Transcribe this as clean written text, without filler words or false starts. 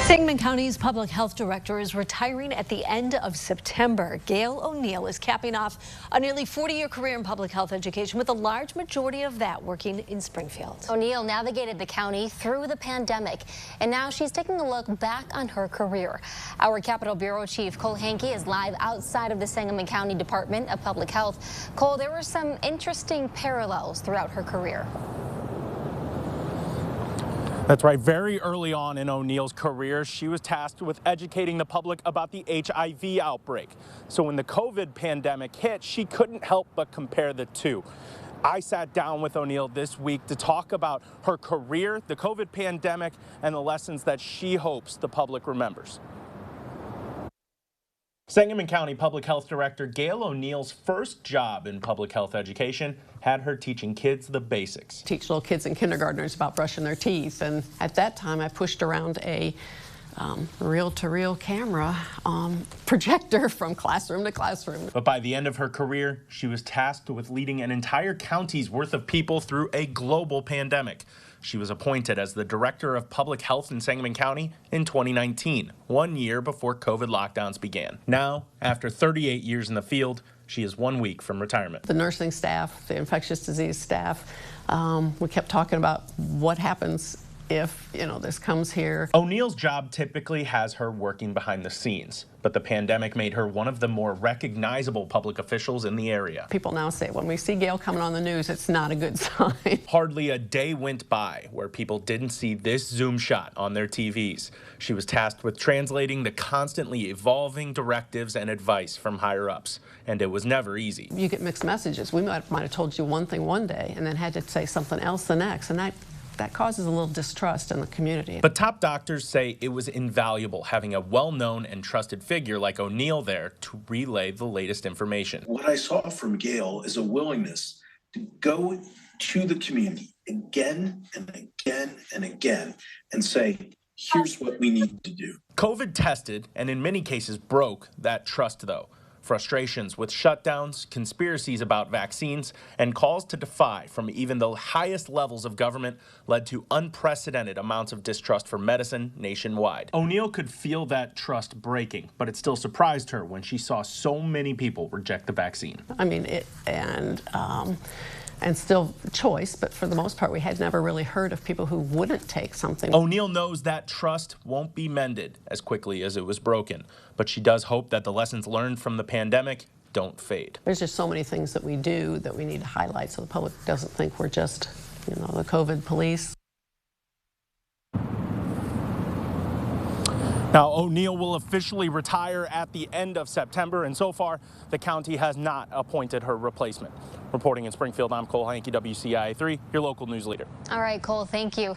Sangamon County's public health director is retiring at the end of September. Gail O'Neill is capping off a nearly 40-year career in public health education, with a large majority of that working in Springfield. O'Neill navigated the county through the pandemic, and now she's taking a look back on her career. Our Capitol Bureau Chief Cole Hankey is live outside of the Sangamon County Department of Public Health. Cole, there were some interesting parallels throughout her career. That's right. Very early on in O'Neill's career, she was tasked with educating the public about the HIV outbreak. So when the COVID pandemic hit, she couldn't help but compare the two. I sat down with O'Neill this week to talk about her career, the COVID pandemic, and the lessons that she hopes the public remembers. Sangamon County Public Health Director Gail O'Neill's first job in public health education had her teaching kids the basics. Teach little kids and kindergartners about brushing their teeth, and at that time I pushed around a reel-to-reel camera projector from classroom to classroom. But by the end of her career, she was tasked with leading an entire county's worth of people through a global pandemic. She was appointed as the Director of Public Health in Sangamon County in 2019, 1 year before COVID lockdowns began. Now, after 38 years in the field, she is 1 week from retirement. The nursing staff, the infectious disease staff, we kept talking about what happens if, this comes here. O'Neill's job typically has her working behind the scenes, but the pandemic made her one of the more recognizable public officials in the area. People now say, when we see Gail coming on the news, it's not a good sign. Hardly a day went by where people didn't see this Zoom shot on their TVs. She was tasked with translating the constantly evolving directives and advice from higher ups, and it was never easy. You get mixed messages. We might have told you one thing one day and then had to say something else the next, and that causes a little distrust in the community. But top doctors say it was invaluable having a well-known and trusted figure like O'Neill there to relay the latest information. What I saw from Gail is a willingness to go to the community again and again and again and say, here's what we need to do. COVID tested and in many cases broke that trust, though. Frustrations with shutdowns, conspiracies about vaccines, and calls to defy from even the highest levels of government led to unprecedented amounts of distrust for medicine nationwide. O'Neill could feel that trust breaking, but it still surprised her when she saw so many people reject the vaccine. I mean, and still choice, but for the most part, we had never really heard of people who wouldn't take something. O'Neill knows that trust won't be mended as quickly as it was broken, but she does hope that the lessons learned from the pandemic don't fade. There's just so many things that we do that we need to highlight so the public doesn't think we're just, the COVID police. Now, O'Neill will officially retire at the end of September, and so far, the county has not appointed her replacement. Reporting in Springfield, I'm Cole Hankey, WCIA 3, your local news leader. All right, Cole, thank you.